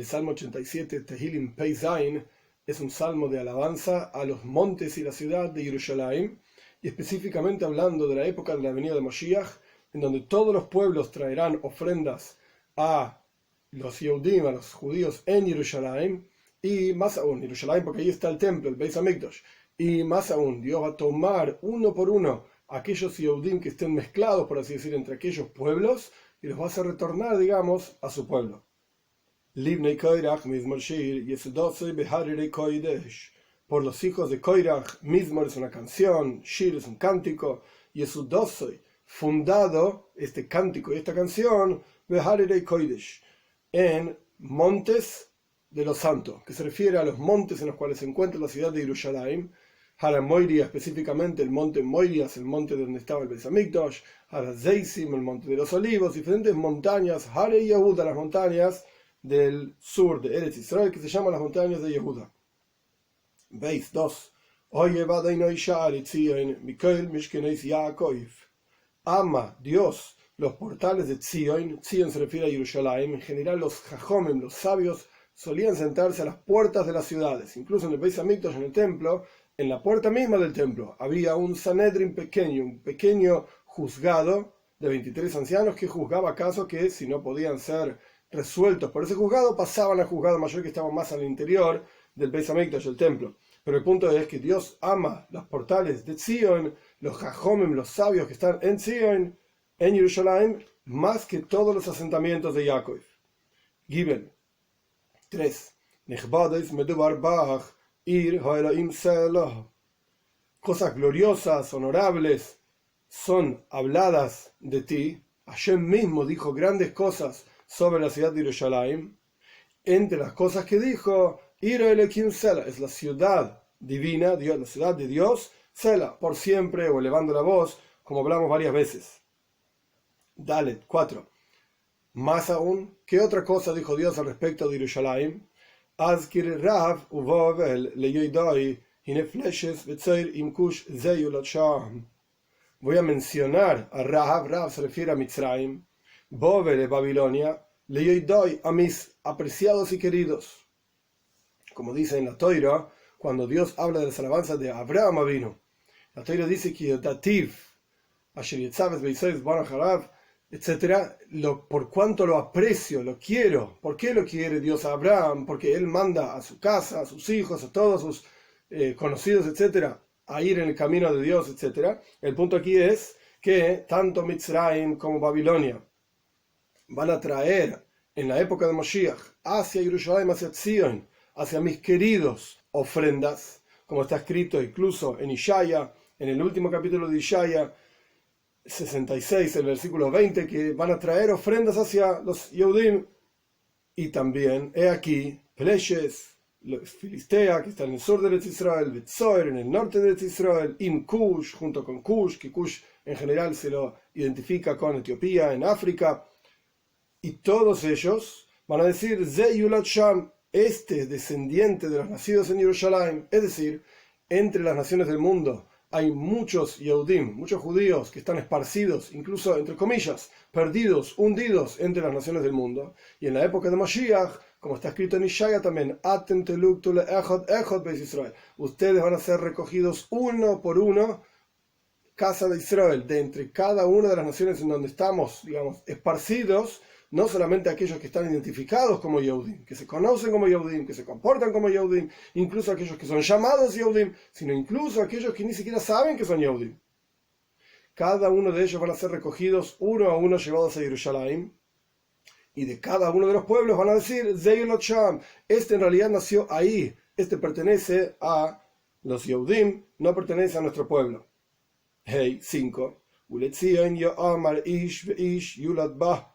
Salmo 87, Tehillim Pei Zain, es un salmo de alabanza a los montes y la ciudad de Jerusalén, y específicamente hablando de la época de la venida de Moshiach, en donde todos los pueblos traerán ofrendas a los Yehudim, a los judíos en Jerusalén, y más aún, Jerusalén porque ahí está el templo, el Beis Hamikdash, y más aún, Dios va a tomar uno por uno aquellos Yehudim que estén mezclados, por así decir, entre aquellos pueblos, y los va a hacer retornar, digamos, a su pueblo. Por los hijos de Koirach, Mizmor es una canción, Shir es un cántico, Yesudosoy, fundado este cántico y esta canción, Beharerei Koidesh, en montes de los santos, que se refiere a los montes en los cuales se encuentra la ciudad de Jerusalén. Hara Moiria, específicamente el monte Moiria, es el monte donde estaba el Beis Hamikdash, Hara Zeisim, el monte de los olivos, diferentes montañas, Hare Yehuda, las montañas del sur de Eretz Israel, que se llaman las montañas de Yehuda. Veis 2. Ama Dios los portales de Tzion. Tzion se refiere a Jerusalén. En general los jajomim, los sabios, solían sentarse a las puertas de las ciudades. Incluso en el Beis Hamikdash, en el templo, en la puerta misma del templo, había un Sanedrin pequeño, un pequeño juzgado de 23 ancianos que juzgaba casos que, si no podían ser resueltos por ese juzgado, pasaban al juzgado mayor que estaba más al interior del Beis Hamikdash, el templo. Pero el punto es que Dios ama los portales de Tzion, los jajomim, los sabios que están en Tzion, en Jerusalén, más que todos los asentamientos de Jacob. Gibel 3. Cosas gloriosas, honorables, son habladas de ti. Hashem mismo dijo grandes cosas sobre la ciudad de Jerusalén. Entre las cosas que dijo, es la ciudad divina, Dios, la ciudad de Dios, Sela, por siempre, o elevando la voz, como hablamos varias veces. Dalet 4. Más aún, ¿qué otra cosa dijo Dios al respecto de Jerusalén? Azkir Rav uvovel leyoidoi hinefleshes betzoir imkush zeyulat sham. Voy a mencionar a Rav. Rav se refiere a Mitzrayim, Bovel de Babilonia, leyoidoi a mis apreciados y queridos. Como dice en la Toira, cuando Dios habla de las alabanzas de Abraham Avinu, la Toira dice que Dativ, Asher Yetzaves Beisois Barajarav, etc., por cuanto lo aprecio, lo quiero. ¿Por qué lo quiere Dios a Abraham? Porque él manda a su casa, a sus hijos, a todos sus conocidos, etc., a ir en el camino de Dios, etc. El punto aquí es que tanto Mitzrayim como Babilonia van a traer en la época de Moshiach hacia Jerusalén, hacia Tzion, hacia mis queridos, ofrendas, como está escrito incluso en Ishaya, en el último capítulo de Ishaya 66, el versículo 20, que van a traer ofrendas hacia los Yehudim. Y también, he aquí, Pleshes, Filistea, que está en el sur de Eretz Israel, Betzoer, en el norte de Eretz Israel, Kush, junto con Kush, que Kush en general se lo identifica con Etiopía, en África, y todos ellos van a decir, Zeyulat Sham, este descendiente de los nacidos en Jerusalén, es decir, entre las naciones del mundo hay muchos Yehudim, muchos judíos que están esparcidos, incluso entre comillas, perdidos, hundidos entre las naciones del mundo. Y en la época de Mashiach, como está escrito en Ishaya también, ustedes van a ser recogidos uno por uno, casa de Israel, de entre cada una de las naciones en donde estamos, digamos, esparcidos. No solamente aquellos que están identificados como Yehudim, que se conocen como Yehudim, que se comportan como Yehudim, incluso aquellos que son llamados Yehudim, sino incluso aquellos que ni siquiera saben que son Yehudim. Cada uno de ellos van a ser recogidos uno a uno, llevados a Jerusalén, y de cada uno de los pueblos van a decir, Zeyulot Sham, este en realidad nació ahí, este pertenece a los Yehudim, no pertenece a nuestro pueblo. Hey, 5. Uletzion yo'amar ish ve'ish yulat bah.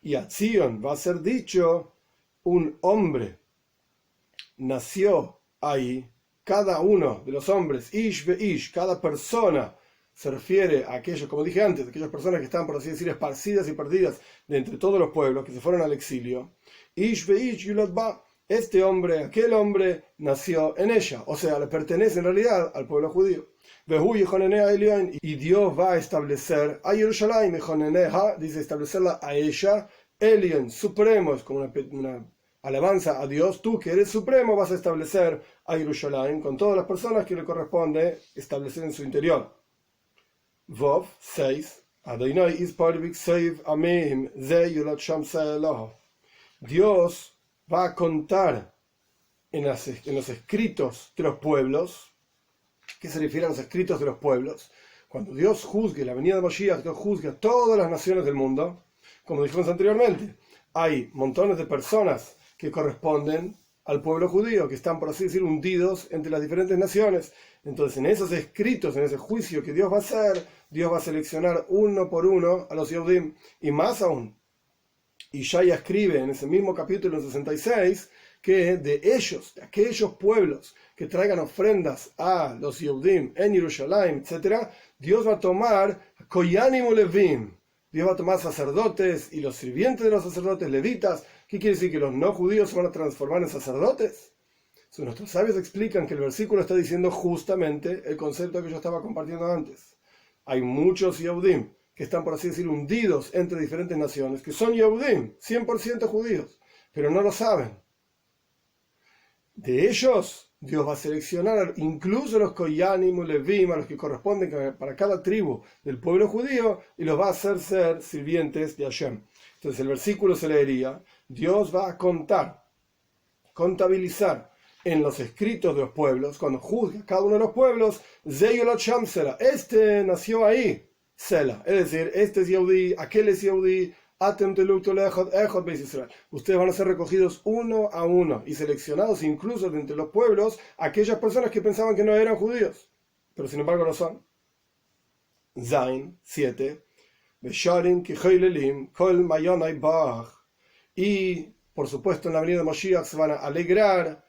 Y a Tzion va a ser dicho, un hombre nació ahí. Cada uno de los hombres, ish ve ish, cada persona, se refiere a aquellos, como dije antes, aquellas personas que están, por así decir, esparcidas y perdidas de entre todos los pueblos que se fueron al exilio. Ish ve ish yulat ba, este hombre, aquel hombre, nació en ella, o sea, le pertenece en realidad al pueblo judío. Y Dios va a establecer a Jerusalén, dice establecerla a ella Elion, supremo, es como una alabanza a Dios. Tú que eres supremo vas a establecer a Yerushalayim con todas las personas que le corresponde establecer en su interior. Vov 6. Dios va a contar en los escritos de los pueblos. ¿Qué se refiere a los escritos de los pueblos? Cuando Dios juzgue la venida de Mashiach, Dios juzgue a todas las naciones del mundo, como dijimos anteriormente, hay montones de personas que corresponden al pueblo judío, que están, por así decir, hundidos entre las diferentes naciones. Entonces, en esos escritos, en ese juicio que Dios va a hacer, Dios va a seleccionar uno por uno a los Yehudim, y más aún. Y Yeshaya escribe en ese mismo capítulo 66 que de ellos, de aquellos pueblos que traigan ofrendas a los Yehudim en Jerusalén, etc., Dios va a tomar Koyanim Levim, Dios va a tomar sacerdotes y los sirvientes de los sacerdotes, levitas. ¿Qué quiere decir? ¿Que los no judíos se van a transformar en sacerdotes? Nuestros sabios explican que el versículo está diciendo justamente el concepto que yo estaba compartiendo antes. Hay muchos Yehudim que están, por así decir, hundidos entre diferentes naciones, que son Yehudim, 100% judíos, pero no lo saben. De ellos, Dios va a seleccionar incluso los Koyanim, Levim, a los que corresponden para cada tribu del pueblo judío, y los va a hacer ser sirvientes de Hashem. Entonces el versículo se leería: Dios va a contabilizar en los escritos de los pueblos, cuando juzga a cada uno de los pueblos, este nació ahí, Sela, es decir, este es Yehudi, aquel es Yehudi, ustedes van a ser recogidos uno a uno y seleccionados incluso de entre los pueblos aquellas personas que pensaban que no eran judíos, pero sin embargo lo son. Zain 7. Y por supuesto en la venida de Moshiach se van a alegrar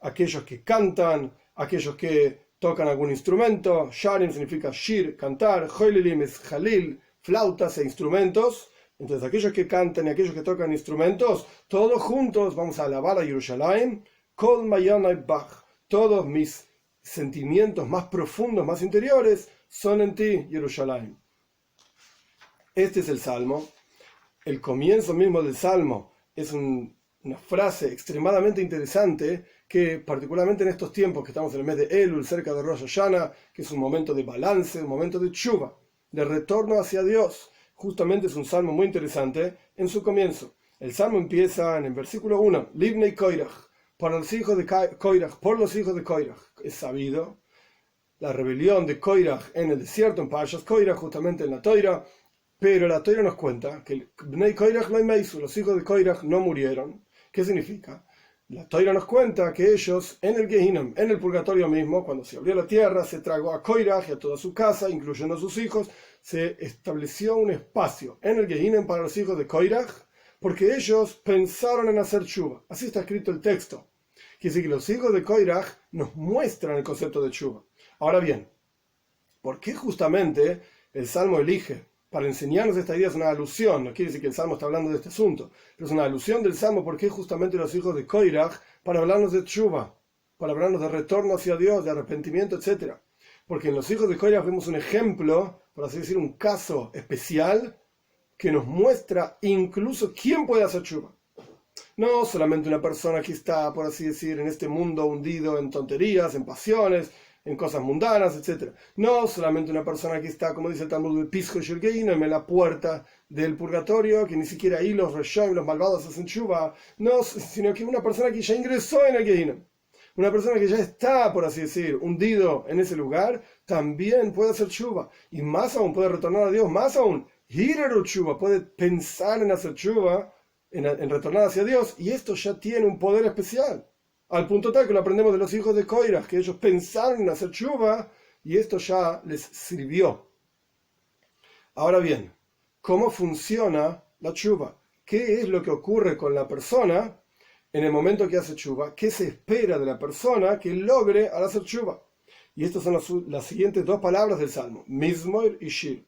aquellos que cantan, aquellos que tocan algún instrumento. Sharim significa shir, cantar. Hoililim es jalil, flautas e instrumentos. Entonces aquellos que cantan y aquellos que tocan instrumentos, todos juntos vamos a alabar a Jerusalén. Kol mayanai bach. Todos mis sentimientos más profundos, más interiores, son en ti, Jerusalén. Este es el Salmo. El comienzo mismo del Salmo es una frase extremadamente interesante que, particularmente en estos tiempos que estamos en el mes de Elul, cerca de Rosh Hashanah, que es un momento de balance, un momento de tshuva, de retorno hacia Dios, justamente es un salmo muy interesante en su comienzo. El salmo empieza en el versículo 1, Livnei Koirach, por los hijos de Koirach. Es sabido la rebelión de Koirach en el desierto, en Parshas Koirach, justamente en la Toira, pero la Toira nos cuenta que Bnei Koirach lo meisu, los hijos de Koirach no murieron. ¿Qué significa? La Toira nos cuenta que ellos en el Gehinnom, en el purgatorio mismo, cuando se abrió la tierra, se tragó a Koirach y a toda su casa, incluyendo a sus hijos, se estableció un espacio en el Gehinnom para los hijos de Koirach, porque ellos pensaron en hacer tshuva. Así está escrito el texto. Quiere decir que los hijos de Koirach nos muestran el concepto de tshuva. Ahora bien, ¿por qué justamente el Salmo elige para enseñarnos esta idea? Es una alusión, no quiere decir que el Salmo está hablando de este asunto, pero es una alusión del Salmo porque justamente los hijos de Koirach, para hablarnos de tshuva, para hablarnos de retorno hacia Dios, de arrepentimiento, etc. Porque en los hijos de Koirach vemos un ejemplo, por así decir, un caso especial que nos muestra incluso quién puede hacer tshuva. No solamente una persona que está, por así decir, en este mundo hundido en tonterías, en pasiones, en cosas mundanas, etc. No solamente una persona que está, como dice el Talmud, en la puerta del purgatorio, que ni siquiera ahí los reshoim, los malvados hacen tshuva, no, sino que una persona que ya ingresó en el Gehinnom, una persona que ya está, por así decir, hundido en ese lugar, también puede hacer tshuva, y más aún puede retornar a Dios, más aún, hireru tshuva, puede pensar en hacer tshuva, en retornar hacia Dios, y esto ya tiene un poder especial. Al punto tal que lo aprendemos de los hijos de Koirach, que ellos pensaron en hacer tshuva y esto ya les sirvió. Ahora bien, ¿cómo funciona la tshuva? ¿Qué es lo que ocurre con la persona en el momento que hace tshuva? ¿Qué se espera de la persona que logre al hacer tshuva? Y estas son las siguientes dos palabras del Salmo, Mizmor y Shir.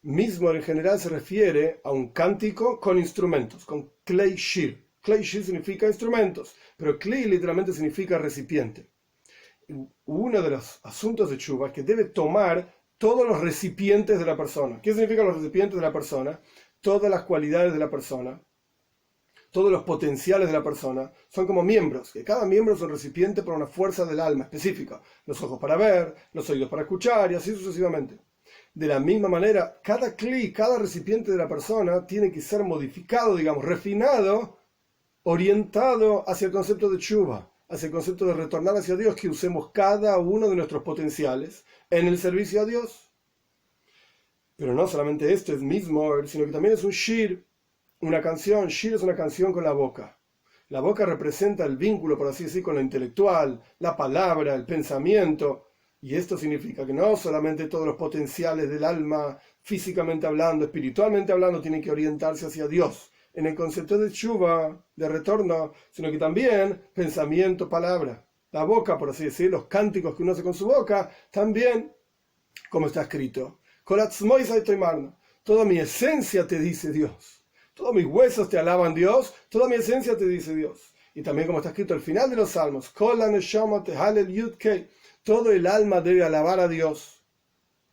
Mizmor en general se refiere a un cántico con instrumentos, con klei shir. Klei shir significa instrumentos, pero klei literalmente significa recipiente. Uno de los asuntos de tshuva es que debe tomar todos los recipientes de la persona. ¿Qué significan los recipientes de la persona? todas las cualidades de la persona, todos los potenciales de la persona, son como miembros, que cada miembro es un recipiente para una fuerza del alma específica. Los ojos para ver, los oídos para escuchar y así sucesivamente. De la misma manera, cada cli, cada recipiente de la persona tiene que ser modificado, digamos, refinado, orientado hacia el concepto de tshuva, hacia el concepto de retornar hacia Dios, que usemos cada uno de nuestros potenciales en el servicio a Dios. Pero no solamente esto es mizmor, sino que también es un shir, una canción. Shir es una canción con la boca. La boca representa el vínculo, por así decir, con lo intelectual, la palabra, el pensamiento. Y esto significa que no solamente todos los potenciales del alma, físicamente hablando, espiritualmente hablando, tienen que orientarse hacia Dios en el concepto de tshuva, de retorno, sino que también pensamiento, palabra. La boca, por así decir, los cánticos que uno hace con su boca, también, como está escrito, toda mi esencia te dice Dios. Todos mis huesos te alaban Dios, toda mi esencia te dice Dios. Y también como está escrito al final de los salmos, todo el alma debe alabar a Dios,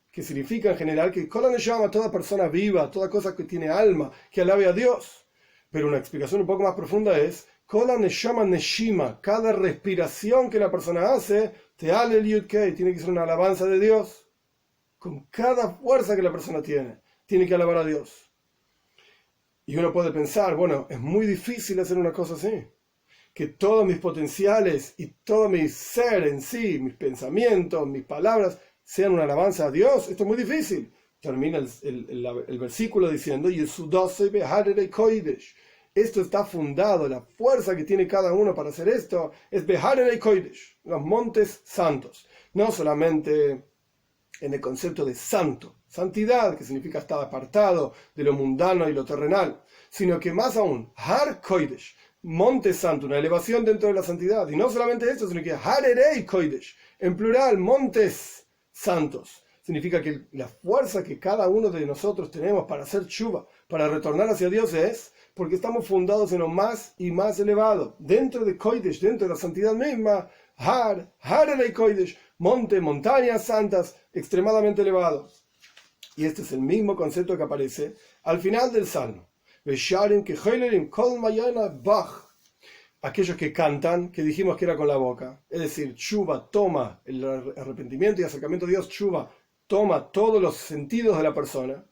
que significa en general que toda persona viva, toda cosa que tiene alma, que alabe a Dios. Pero una explicación un poco más profunda es, cada respiración que la persona hace, tiene que ser una alabanza de Dios. Con cada fuerza que la persona tiene que alabar a Dios. Y uno puede pensar, bueno, es muy difícil hacer una cosa así. Que todos mis potenciales y todo mi ser en sí, mis pensamientos, mis palabras, sean una alabanza a Dios. Esto es muy difícil. Termina el versículo diciendo, esto está fundado, la fuerza que tiene cada uno para hacer esto es Beharei Kodesh, los montes santos. No solamente en el concepto de santo, santidad, que significa estar apartado de lo mundano y lo terrenal, sino que más aún, Har Kodesh, monte santo, una elevación dentro de la santidad. Y no solamente esto, sino que Harerei Kodesh, en plural, montes santos. Significa que la fuerza que cada uno de nosotros tenemos para hacer tshuva, para retornar hacia Dios, es porque estamos fundados en lo más y más elevado. Dentro de Kodesh, dentro de la santidad misma, Harerei Kodesh, montañas santas, extremadamente elevados. Y este es el mismo concepto que aparece al final del Salmo. Aquellos que cantan, que dijimos que era con la boca, es decir, tshuva toma el arrepentimiento y acercamiento a Dios, tshuva toma todos los sentidos de la persona,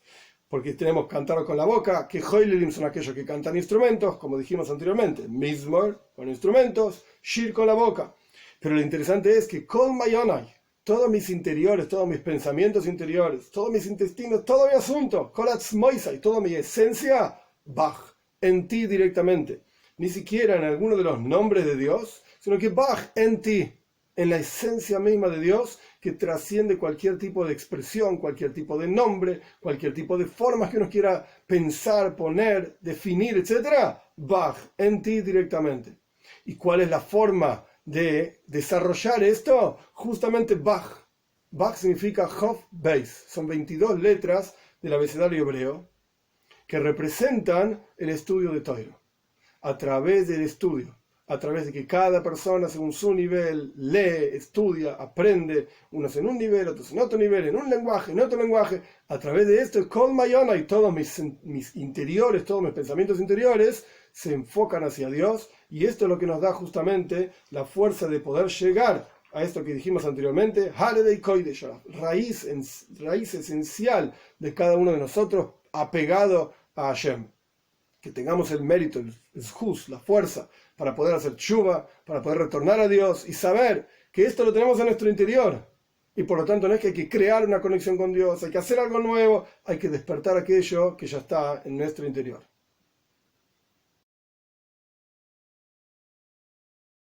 porque tenemos cantar con la boca, que hoilerim son aquellos que cantan instrumentos, como dijimos anteriormente, mizmor con instrumentos, shir con la boca. Pero lo interesante es que kol mayonai, todos mis interiores, todos mis pensamientos interiores, todos mis intestinos, todo mi asunto, kolatz moisai, toda mi esencia, Bach, en ti directamente. Ni siquiera en alguno de los nombres de Dios, sino que Bach, en ti, en la esencia misma de Dios, que trasciende cualquier tipo de expresión, cualquier tipo de nombre, cualquier tipo de formas que uno quiera pensar, poner, definir, etc. Bach, en ti directamente. ¿Y cuál es la forma de desarrollar esto? Justamente Bach. Bach significa Chof Beis. Son 22 letras del abecedario hebreo que representan el estudio de Torah. A través del estudio, a través de que cada persona según su nivel lee, estudia, aprende, unos en un nivel, otros en otro nivel, en un lenguaje, en otro lenguaje, a través de esto, Kol Mayona y todos mis interiores, todos mis pensamientos interiores se enfocan hacia Dios, y esto es lo que nos da justamente la fuerza de poder llegar a esto que dijimos anteriormente, Harerei Kodesh, raíz esencial de cada uno de nosotros, apegado a Hashem. Que tengamos el mérito, el zhus, la fuerza, para poder hacer tshuva, para poder retornar a Dios y saber que esto lo tenemos en nuestro interior. Y por lo tanto no es que hay que crear una conexión con Dios, hay que hacer algo nuevo, hay que despertar aquello que ya está en nuestro interior.